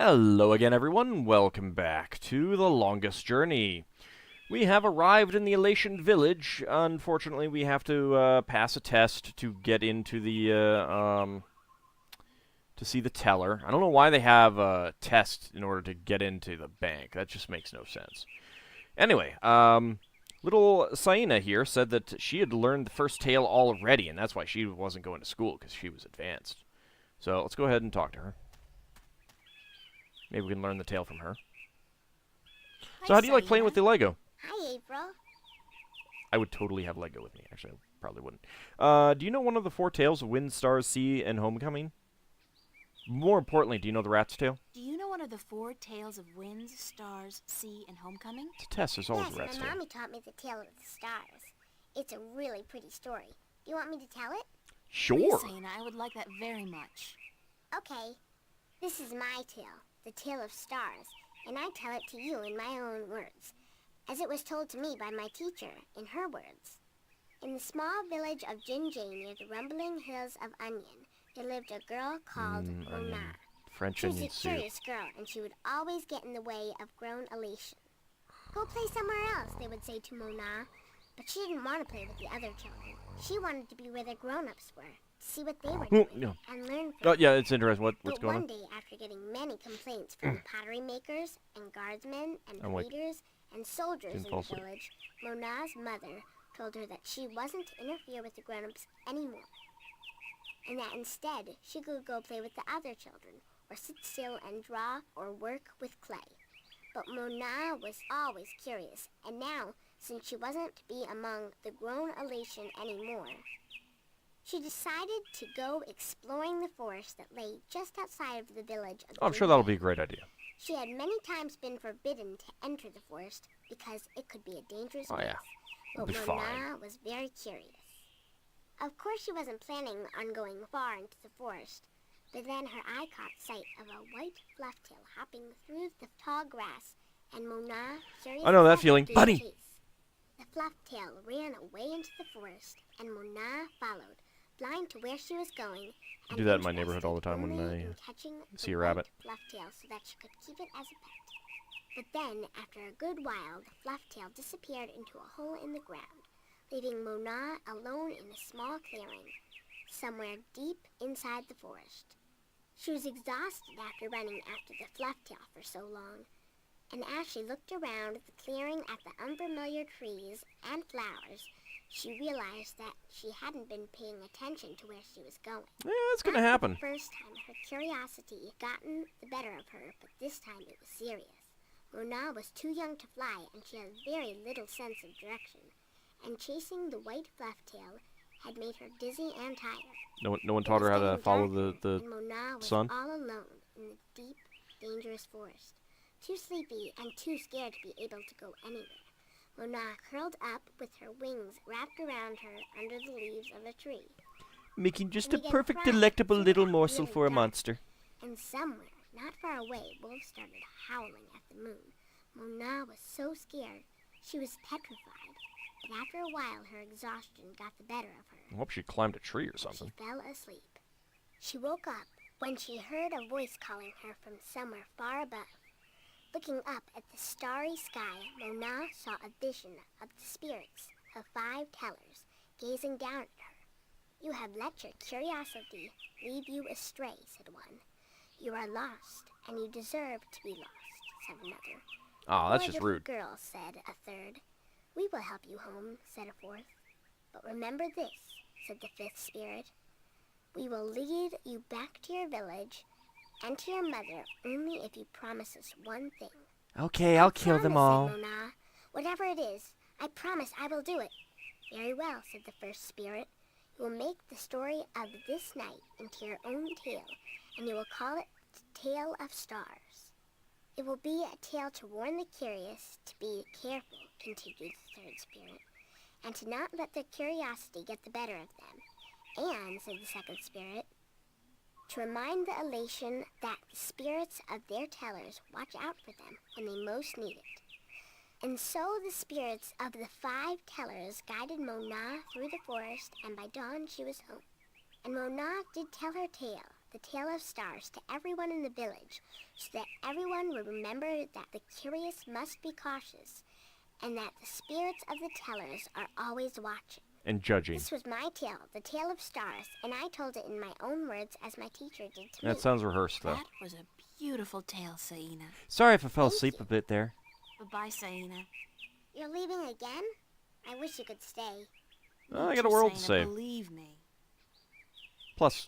Hello again, everyone. Welcome back to The Longest Journey. We have arrived in the Alatian village. Unfortunately, we have to pass a test to get into the to see the teller. I don't know why they have a test in order to get into the bank. That just makes no sense. Anyway, little Saina here said that she had learned the first tale already, and that's why she wasn't going to school, because she was advanced. So let's go ahead and talk to her. Maybe we can learn the tale from her. So how do you like playing with the Lego? Hi, April. I would totally have Lego with me. Actually, I probably wouldn't. Do you know one of the four tales of Wind, Stars, Sea, and Homecoming? More importantly, do you know the Rat's Tale? Do you know one of the four tales of winds, stars, sea, and homecoming? It's a test. There's always a Rat's Yes, my Tale. mommy taught me the tale of the stars. It's a really pretty story. Do you want me to tell it? Sure. Please, Saina, I would like that very much. Okay. This is my tale, the tale of stars, and I tell it to you in my own words, as it was told to me by my teacher, in her words. In the small village of Jinjay near the rumbling hills of Onion, there lived a girl called Mona. French She was onion a soup. curious girl, and she would always get in the way of grown Alatian. Go play somewhere else, they would say to Mona. But she didn't want to play with the other children. She wanted to be where the grown-ups were, to see what they were doing, no. and learn from Oh, them. yeah, it's interesting. What's But going one on? day, after getting many complaints from the pottery makers and guardsmen and I'm like, waiters and soldiers in the impulsive. village, Mona's mother told her that she wasn't to interfere with the grown-ups anymore, and that instead she could go play with the other children, or sit still and draw or work with clay. But Mona was always curious, and now, since she wasn't to be among the grown Alatian anymore, she decided to go exploring the forest that lay just outside of the village of Oh, I'm sure that'll Jinjay. be a great idea. She had many times been forbidden to enter the forest because it could be a dangerous Oh, place. yeah. But It'll be Mona fine. was very curious. Of course, she wasn't planning on going far into the forest, but then her eye caught sight of a white flufftail hopping through the tall grass, and Mona, curious I know that as feeling. gave Bunny! chase. The flufftail ran away into the forest, and Mona followed, blind to where she was going. I and do that in my neighborhood all the interested time when only I in catching see the a rabbit. white flufftail so that she could keep it as a pet. But then, after a good while, the flufftail disappeared into a hole in the ground, leaving Mona alone in a small clearing, somewhere deep inside the forest. She was exhausted after running after the flufftail for so long, and as she looked around the clearing at the unfamiliar trees and flowers, she realized that she hadn't been paying attention to where she was going. Yeah, that's gonna Not for happen. the first time, her curiosity had gotten the better of her, but this time it was serious. Mona was too young to fly, and she had very little sense of direction, and chasing the white flufftail had made her dizzy and tired. No one It taught was her how to getting follow darker, the and Mona was sun? all alone in the deep, dangerous forest, too sleepy and too scared to be able to go anywhere. Mona curled up with her wings wrapped around her under the leaves of a tree. making just And a began perfect, crying, delectable so it little got morsel really for a dark. monster. And somewhere, not far away, wolves started howling at the moon. Mona was so scared, she was petrified. But after a while, her exhaustion got the better of her. I hope she climbed a tree or She something. fell asleep. She woke up when she heard a voice calling her from somewhere far above. Looking up at the starry sky, Mona saw a vision of the spirits of 5 tellers gazing down at her. "You have let your curiosity lead you astray," said one. "You are lost, and you deserve to be lost," said another. Oh, that's "Poor just little rude. girl," said a third. "We will help you home," said a fourth. "But remember this," said the 5th spirit. "We will lead you back to your village and to your mother only if you promise us one thing." Okay, I'll kill them all. Promise, said Mona. "Whatever it is, I promise I will do it." "Very well," said the 1st spirit. "You will make the story of this night into your own tale, and you will call it the Tale of Stars. It will be a tale to warn the curious to be careful," continued the 3rd spirit, "and to not let their curiosity get the better of them. And," said the 2nd spirit, "to remind the Alatian that the spirits of their tellers watch out for them when they most need it." And so the spirits of the 5 tellers guided Mona through the forest, and by dawn she was home. And Mona did tell her tale, the tale of stars to everyone in the village, so that everyone would remember that the curious must be cautious, and that the spirits of the tellers are always watching. And judging. This was my tale, the tale of stars, and I told it in my own words as my teacher did to me. That sounds rehearsed, though. That was a beautiful tale, Saina. Sorry if I fell Thank asleep you. a bit there. Bye-bye, Saina. You're leaving again? I wish you could stay. Oh, I Me got a too, world to Saina, save. Believe me. Plus,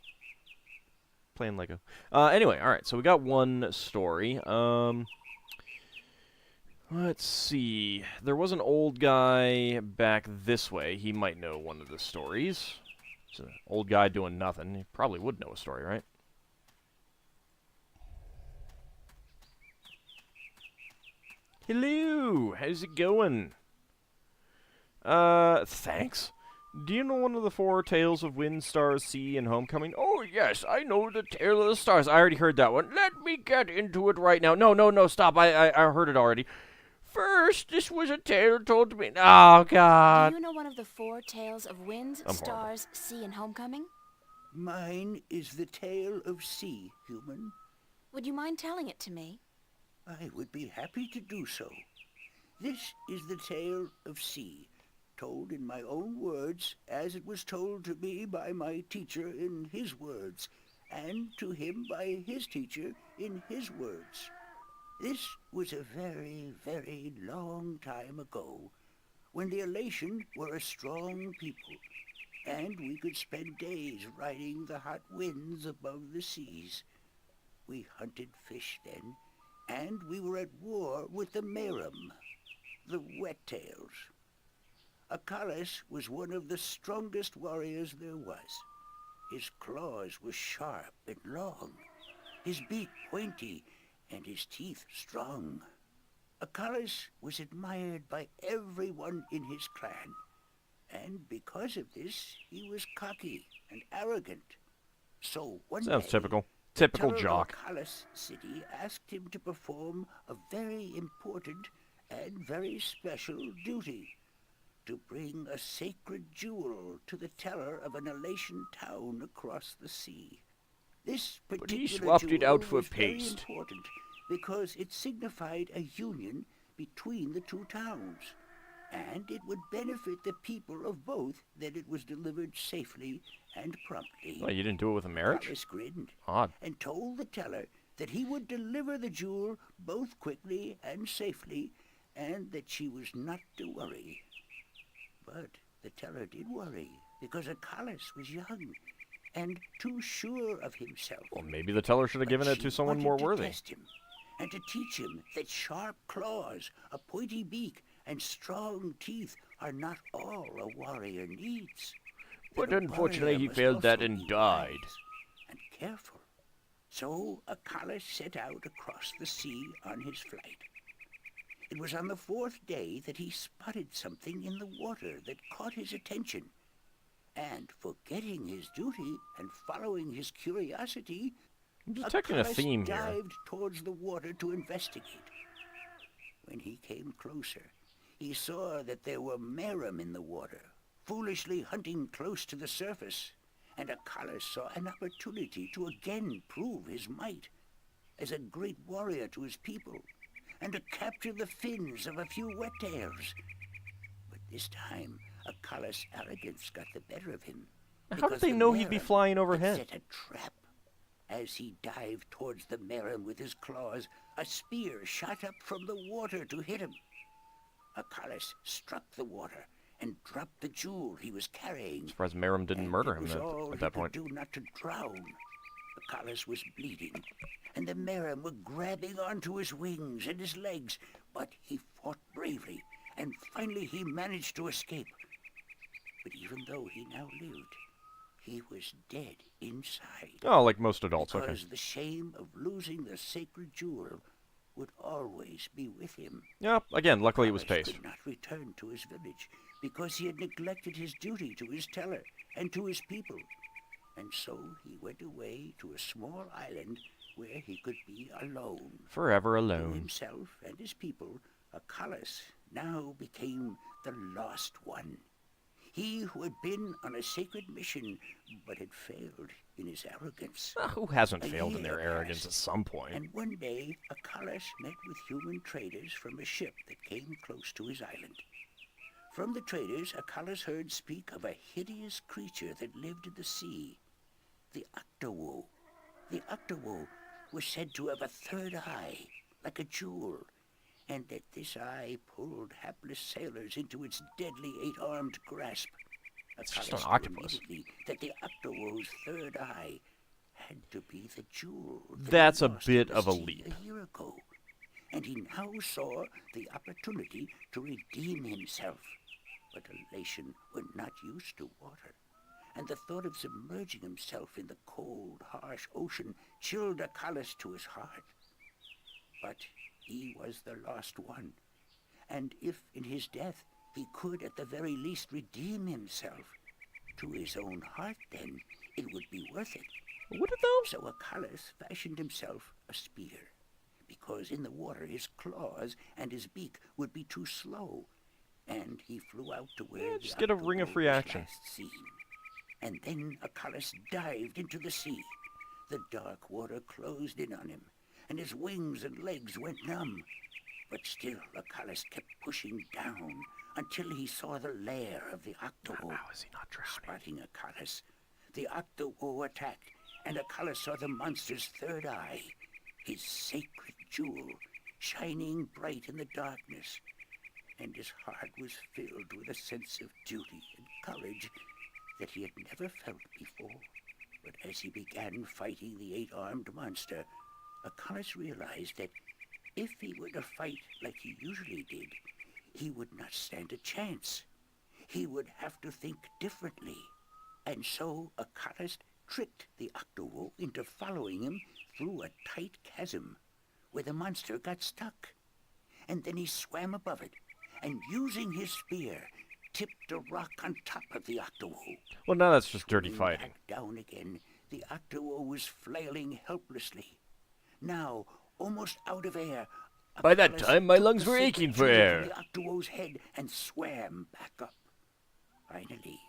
playing Lego. Anyway, alright, so we got one story. Let's see. There was an old guy back this way. He might know one of the stories. It's an old guy doing nothing. He probably would know a story, right? Hello! How's it going? Thanks. Do you know one of the four tales of wind, stars, sea, and homecoming? Oh, yes, I know the tale of the stars. I already heard that one. Let me get into it right now. No, stop. I heard it already. First, this was a tale told to me. Oh, God. Do you know one of the four tales of winds, I'm horrible. stars, sea, and homecoming? Mine is the tale of sea, human. Would you mind telling it to me? I would be happy to do so. This is the tale of sea, told in my own words, as it was told to me by my teacher in his words, and to him by his teacher in his words. This was a very, very long time ago, when the Alatiens were a strong people, and we could spend days riding the hot winds above the seas. We hunted fish then, and we were at war with the Merum, the wet-tails. Acalis was one of the strongest warriors there was. His claws were sharp and long, his beak pointy, and his teeth strong. Acalis was admired by everyone in his clan, and because of this, he was cocky and arrogant. So one Sounds day, typical. the Typical teller of jock. Acalis city asked him to perform a very important and very special duty, to bring a sacred jewel to the teller of an Alatian town across the sea. This But particular he swapped it jewel out for was very paste. important because it signified a union between the two towns, and it would benefit the people of both that it was delivered safely and promptly. Well, you didn't do it with a marriage? Acalis grinned Odd. and told the teller that he would deliver the jewel both quickly and safely, and that she was not to worry. But the teller did worry, because Acalis was young and too sure of himself. Well, maybe the teller should have given it She to someone wanted more to worthy. test him, and to teach him that sharp claws, a pointy beak, and strong teeth are not all a warrior needs. But That a unfortunately, warrior he must failed that also and be died. wise and careful. So Acalis set out across the sea on his flight. It was on the fourth day that he spotted something in the water that caught his attention. And forgetting his duty and following his curiosity, I'm detecting a Acalis theme here. dived towards the water to investigate. When he came closer, he saw that there were Merum in the water, foolishly hunting close to the surface, and Acalis saw an opportunity to again prove his might as a great warrior to his people, and to capture the fins of a few wet-tails. But this time, Acalis' arrogance got the better of him. How did because they the know he'd be Merum flying had overhead? set a trap. As he dived towards the Merum with his claws, a spear shot up from the water to hit him. Acalis struck the water and dropped the jewel he was carrying. Surprised Merum didn't And murder it him was all at he that could point. do not to drown. Acalis was bleeding, and the Merum were grabbing onto his wings and his legs, but he fought bravely, and finally he managed to escape. But even though he now lived, he was dead inside. Oh, like most adults, Because okay. the shame of losing the sacred jewel would always be with him. Yeah, again, luckily it was Acalis paste. could not return to his village because he had neglected his duty to his teller and to his people. And so he went away to a small island where he could be alone. Forever To alone. himself and his people, Acalis now became the lost one. He who had been on a sacred mission, but had failed in his arrogance. Who hasn't A failed in year their arrogance passed, at some point? And one day, Acalus met with human traders from a ship that came close to his island. From the traders, Acalus heard speak of a hideous creature that lived in the sea, the Octowoe. The Octowoe was said to have a third eye, like a jewel, and that this eye pulled hapless sailors into its deadly eight-armed grasp. It's just an Acalus knew octopus. immediately that the Octowoe's third eye had to be the jewel that he That's a lost in bit the of a sea leap. a year ago, and he now saw the opportunity to redeem himself. But Alatian were not used to water, and the thought of submerging himself in the cold, harsh ocean chilled Acalus to his heart. But he was the lost one, and if in his death he could at the very least redeem himself, to his own heart then it would be worth it. Would it though? So Acalus fashioned himself a spear, because in the water his claws and his beak would be too slow, and he flew out to where Just the get a ring of Octowoe free was action. last seen. And then Acalus dived into the sea. The dark water closed in on him, and his wings and legs went numb. But still Acalus kept pushing down until he saw the lair of the Octowoe. How is he not drowning? Spotting Acalus, the Octowoe attacked, and Acalus saw the monster's third eye, his sacred jewel, shining bright in the darkness. And his heart was filled with a sense of duty and courage that he had never felt before. But as he began fighting the eight-armed monster, Acalus realized that if he were to fight like he usually did, he would not stand a chance. He would have to think differently. And so Acalus tricked the Octowoe into following him through a tight chasm where the monster got stuck. And then he swam above it, and using his spear, tipped a rock on top of the Octowoe. Well, now that's just dirty Swimming fighting. back down again, the Octowoe was flailing helplessly. Now, almost out of air, By that Acalus time, my took lungs the were sacred aching for jewel air. from the Octowoe's head and swam back up. Finally,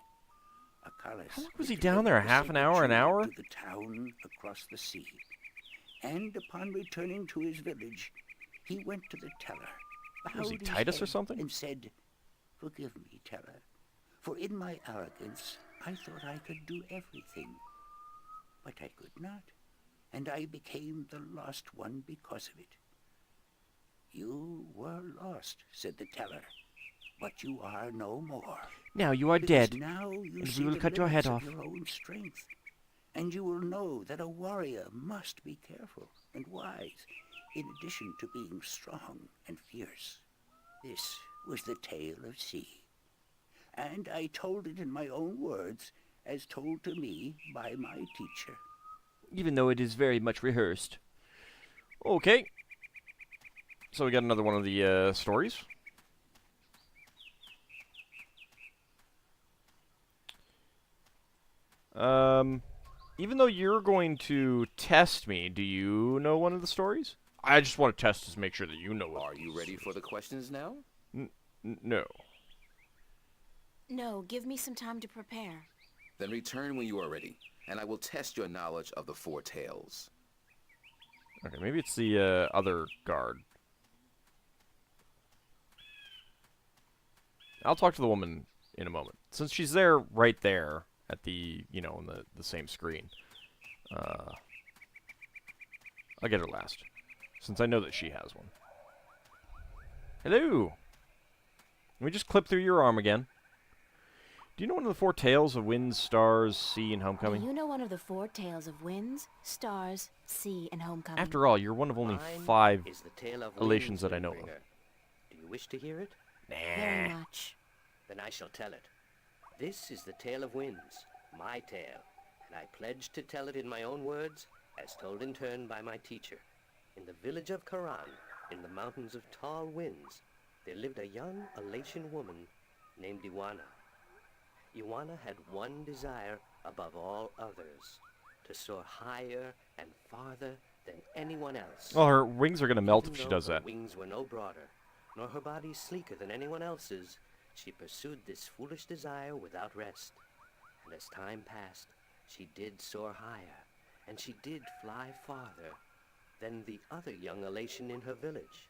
Acalus How long was he had down there? delivered the Half an sacred hour, an jewel hour? to the town across the sea. And upon returning to his village, he went to the teller, Was he bowed his Titus or head, something? and said, "Forgive me, teller, for in my arrogance I thought I could do everything. But I could not, and I became the lost one because of it." "You were lost," said the teller, "but you are no more. Now you are Because dead. now you and see we will the cut your head limits off. of your own strength, and you will know that a warrior must be careful and wise, in addition to being strong and fierce." This was the tale of C, and I told it in my own words, as told to me by my teacher. Even though it is very much rehearsed. Okay. So we got another one of the stories. Even though you're going to test me, do you know one of the stories? I just want to test to make sure that you know what. Are you ready for the questions now? No. No, give me some time to prepare. Then return when you are ready, and I will test your knowledge of the four tales. Okay, maybe it's the other guard. I'll talk to the woman in a moment. Since she's there, right there, at the, you know, in the same screen. I'll get her last. Since I know that she has one. Hello! Let me just clip through your arm again. Do you know one of the four tales of winds, stars, sea, and homecoming? Do you know one of the four tales of winds, stars, sea, and homecoming? After all, you're one of only Mine 5 is the tale of Alatians winds, that I know of. Windbringer. Do you wish to hear it? Very much. Then I shall tell it. This is the tale of winds, my tale, and I pledge to tell it in my own words, as told in turn by my teacher. In the village of Karan, in the mountains of tall winds, there lived a young Alatian woman named Iwana. Iwana had one desire above all others, to soar higher and farther than anyone else. Well, her wings are going to melt Even if she though does her that. wings were no broader, nor her body sleeker than anyone else's, she pursued this foolish desire without rest. And as time passed, she did soar higher, and she did fly farther than the other young Alatian in her village.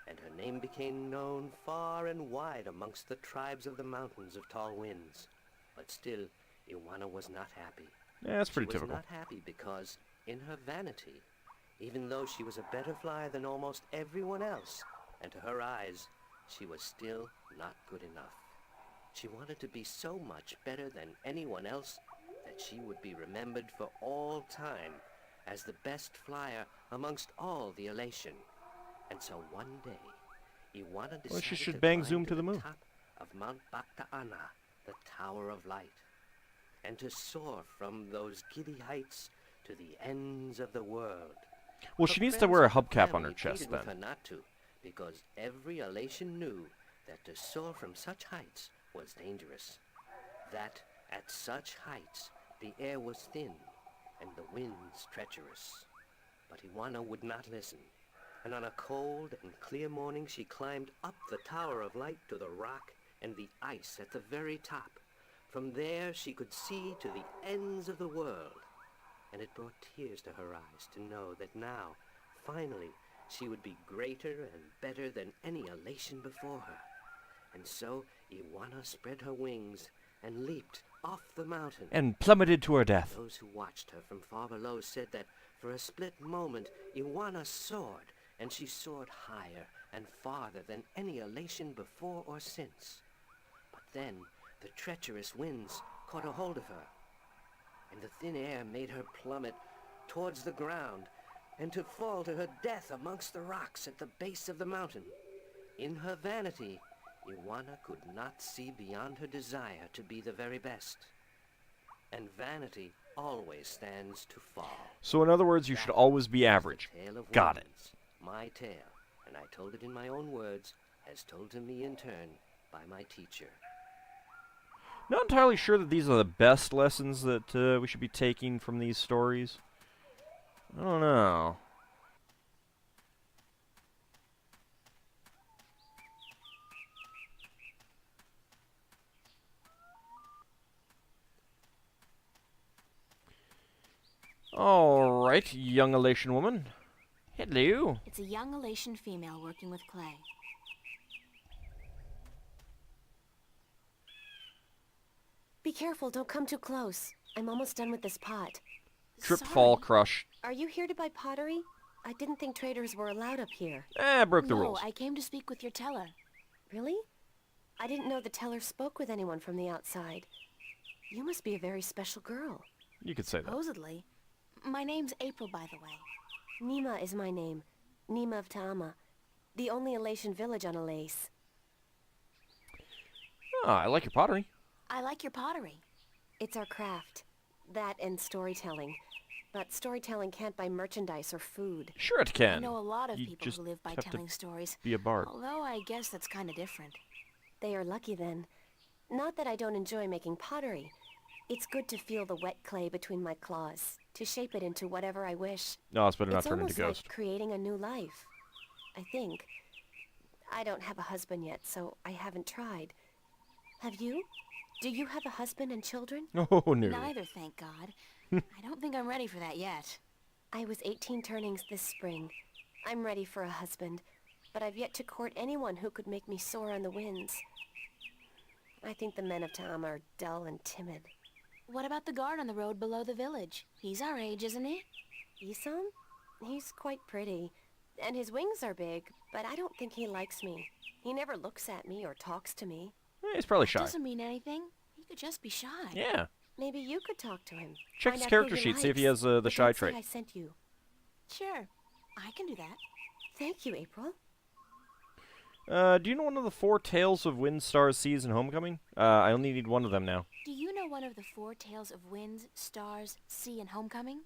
And her name became known far and wide amongst the tribes of the mountains of tall winds. But still, Iwana was not happy. Yeah, that's pretty She was typical. not happy because, in her vanity, even though she was a better flyer than almost everyone else, and to her eyes, she was still not good enough. She wanted to be so much better than anyone else that she would be remembered for all time as the best flyer amongst all the Alatian. And so one day, Iwana decided she should to bang climb Zoom to to the moon. top of Mount Bakta'ana, the Tower of Light, and to soar from those giddy heights to the ends of the world. Well, Her she needs to friends wear a and hubcap on her family chest pleaded with then. her not to, because every Alatian knew that to soar from such heights was dangerous. That at such heights the air was thin and the winds treacherous. But Iwana would not listen, and on a cold and clear morning she climbed up the Tower of Light to the rock and the ice at the very top. From there she could see to the ends of the world, and it brought tears to her eyes to know that now, finally, she would be greater and better than any Alatian before her. And so Iwana spread her wings and leaped off the mountain. And plummeted to her death. Those who watched her from far below said that for a split moment Iwana soared, and she soared higher and farther than any Alatian before or since. But then the treacherous winds caught a hold of her, and the thin air made her plummet towards the ground and to fall to her death amongst the rocks at the base of the mountain. In her vanity, Iwana could not see beyond her desire to be the very best. And vanity always stands to fall. So in other words, you should always be average. The tale of Got it. winds, my tale, and I told it in my own words, as told to me in turn by my teacher. Not entirely sure that these are the best lessons that we should be taking from these stories. I don't know. All right, young Alatian woman. Hello. It's a young Alatian female working with clay. Be careful, don't come too close. I'm almost done with this pot. Trip, Sorry. fall, crush. Are you here to buy pottery? I didn't think traders were allowed up here. Broke the No, rules. I came to speak with your teller. Really? I didn't know the teller spoke with anyone from the outside. You must be a very special girl. You could say that. Supposedly. My name's April, by the way. Nima is my name. Nima of Ta'ama. The only Alatian village on Alace. Oh, I like your pottery. I like your pottery. It's our craft. That and storytelling. But storytelling can't buy merchandise or food. Sure it can. I know a lot of You people just who live by have to telling stories. be a bard. Although I guess that's kind of different. They are lucky then. Not that I don't enjoy making pottery. It's good to feel the wet clay between my claws, to shape it into whatever I wish. No, it's better not It's turn into almost ghost. like creating a new life. I think. I don't have a husband yet, so I haven't tried. Have you? Do you have a husband and children? Oh, no. Neither, thank God. I don't think I'm ready for that yet. I was 18 turnings this spring. I'm ready for a husband, but I've yet to court anyone who could make me soar on the winds. I think the men of Ta'ama are dull and timid. What about the guard on the road below the village? He's our age, isn't he? Isom? He's quite pretty, and his wings are big, but I don't think he likes me. He never looks at me or talks to me. He's probably shy. Doesn't mean anything. He could just be shy. Yeah. Maybe you could talk to him. Check Find his out character who sheet, see if he likes. has the But shy don't say trait. I sent you. Sure, I can do that. Thank you, April. Do you know one of the 4 tales of Wind, Stars, Seas, and Homecoming? I only need one of them now. Do you know one of the 4 tales of winds, stars, sea, and homecoming?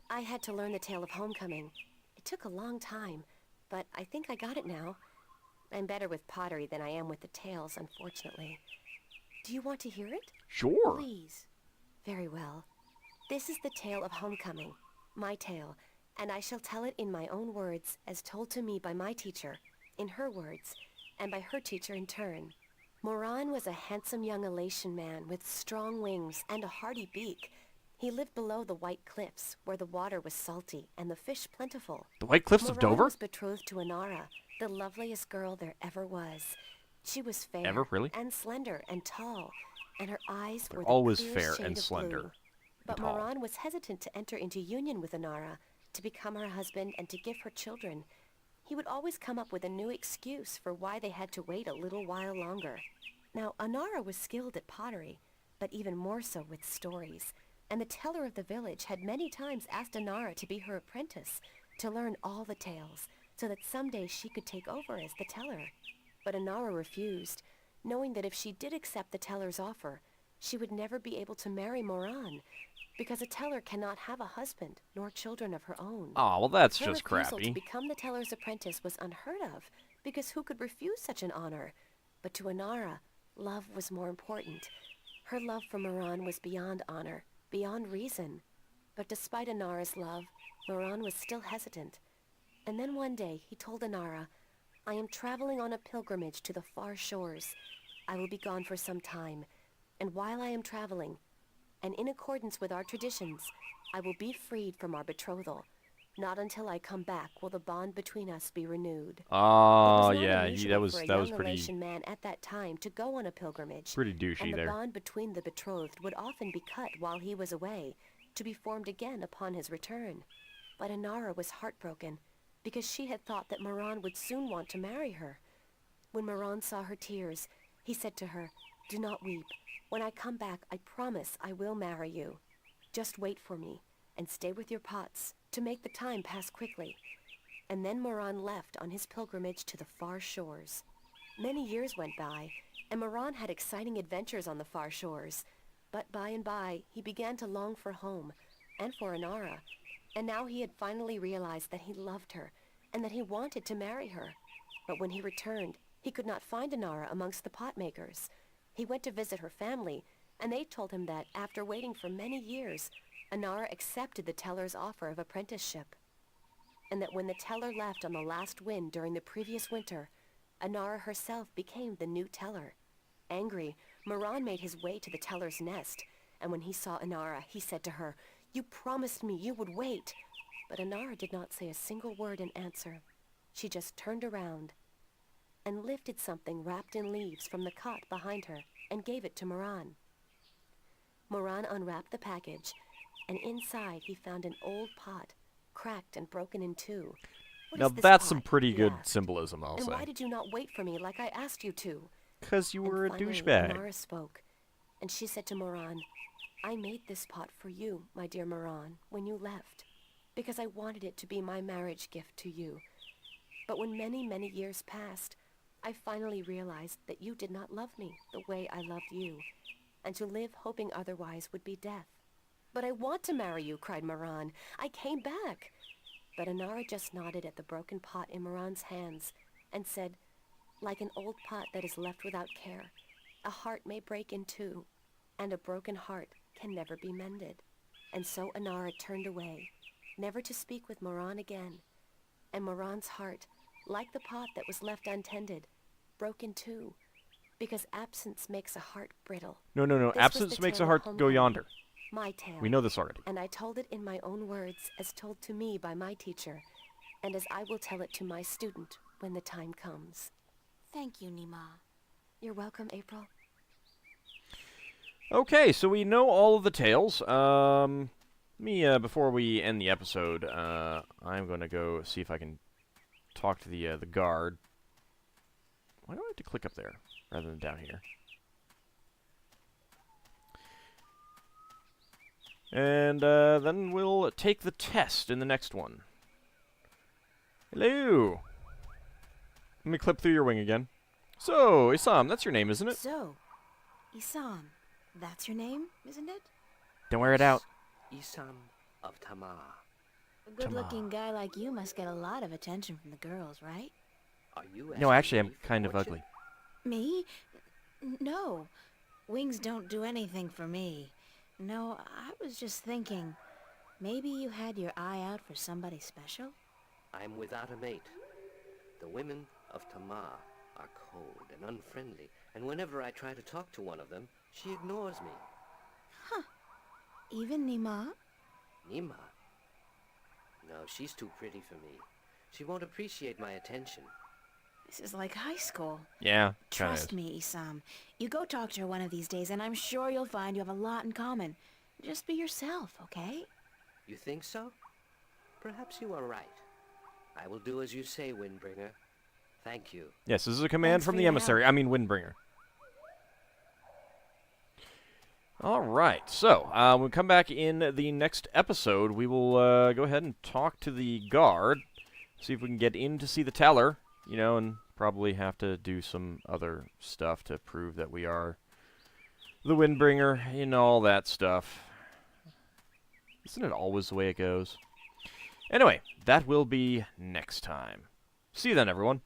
I had to learn the tale of homecoming. It took a long time, but I think I got it now. I'm better with pottery than I am with the tales, unfortunately. Do you want to hear it? Sure. Please. Very well. This is the tale of homecoming, my tale, and I shall tell it in my own words, as told to me by my teacher, in her words, and by her teacher in turn. Moran was a handsome young Alatian man with strong wings and a hardy beak. He lived below the White Cliffs, where the water was salty and the fish plentiful. The White Cliffs of Moran Dover? was betrothed to Inara, the loveliest girl there ever was. She was fair Ever, really? and slender and tall, and her eyes They're were the always clear fair shade and of slender. blue. But tall. Moran was hesitant to enter into union with Inara, to become her husband and to give her children. He would always come up with a new excuse for why they had to wait a little while longer. Now, Inara was skilled at pottery, but even more so with stories, and the teller of the village had many times asked Inara to be her apprentice, to learn all the tales, so that someday she could take over as the teller. But Inara refused, knowing that if she did accept the teller's offer, she would never be able to marry Moran, because a teller cannot have a husband nor children of her own. Oh, well, that's Her just refusal crappy. to become the teller's apprentice was unheard of, because who could refuse such an honor? But to Inara, love was more important. Her love for Moran was beyond honor, beyond reason. But despite Inara's love, Moran was still hesitant. And then one day he told Inara, "I am traveling on a pilgrimage to the far shores. I will be gone for some time, and while I am traveling, and in accordance with our traditions, I will be freed from our betrothal. Not until I come back will the bond between us be renewed." Oh, It was not yeah, unusual that was for a that was young pretty Alatian man at that time to go on a pilgrimage, douchey and the there. bond between the betrothed would often be cut while he was away, to be formed again upon his return. But Inara was heartbroken, because she had thought that Moran would soon want to marry her. When Moran saw her tears, he said to her, "Do not weep. When I come back, I promise I will marry you. Just wait for me, and stay with your pots, to make the time pass quickly." And then Moran left on his pilgrimage to the far shores. Many years went by, and Moran had exciting adventures on the far shores. But by and by, he began to long for home, and for Inara. And now he had finally realized that he loved her, and that he wanted to marry her. But when he returned, he could not find Inara amongst the pot makers. He went to visit her family, and they told him that, after waiting for many years, Inara accepted the teller's offer of apprenticeship. And that when the teller left on the last wind during the previous winter, Inara herself became the new teller. Angry, Moran made his way to the teller's nest, and when he saw Inara, he said to her, "You promised me you would wait." But Inara did not say a single word in answer. She just turned around and lifted something wrapped in leaves from the cot behind her and gave it to Moran. Moran unwrapped the package, and inside he found an old pot, cracked and broken in two. "What Now is this that's pot?" some pretty he good asked. symbolism, I'll "And why say. did you not wait for me like I asked you to?" 'Cause you were a And finally, douchebag. Inara spoke, and she said to Moran, "I made this pot for you, my dear Moran, when you left, because I wanted it to be my marriage gift to you. But when many, many years passed, I finally realized that you did not love me the way I loved you, and to live hoping otherwise would be death." "But I want to marry you," cried Moran. "I came back." But Inara just nodded at the broken pot in Moran's hands and said, "Like an old pot that is left without care, a heart may break in two, and a broken heart can never be mended." And so Inara turned away, never to speak with Moran again. And Moran's heart, like the pot that was left untended, broke in two, because absence makes a heart brittle. No. This was Absence the makes tale a of heart go homecoming. yonder. My tale. We know this already. And I told it in my own words, as told to me by my teacher, and as I will tell it to my student when the time comes. Thank you, Nima. You're welcome, April. Okay, so we know all of the tales. Before we end the episode, I'm gonna go see if I can talk to the guard. Why do I have to click up there rather than down here? And then we'll take the test in the next one. Hello. Let me clip through your wing again. So, Isam, that's your name, isn't it? So, Isam, that's your name, isn't it? Don't wear it out. Isam of Tamar. A good-looking guy like you must get a lot of attention from the girls, right? Are you No, asking actually, me I'm for kind of fortune? ugly. Me? No. Wings don't do anything for me. No, I was just thinking, maybe you had your eye out for somebody special? I'm without a mate. The women of Tamar are cold and unfriendly, and whenever I try to talk to one of them, she ignores me. Even Nima? Nima? No, she's too pretty for me. She won't appreciate my attention. This is like high school. Yeah, kinda Trust is. me, Isam. You go talk to her one of these days, and I'm sure you'll find you have a lot in common. Just be yourself, okay? You think so? Perhaps you are right. I will do as you say, Windbringer. Thank you. Yes, this is a command Thanks from for the your emissary. help. I mean, Windbringer. All right, so when we come back in the next episode, we will go ahead and talk to the guard, see if we can get in to see the teller, you know, and probably have to do some other stuff to prove that we are the Windbringer and all that stuff. Isn't it always the way it goes? Anyway, that will be next time. See you then, everyone.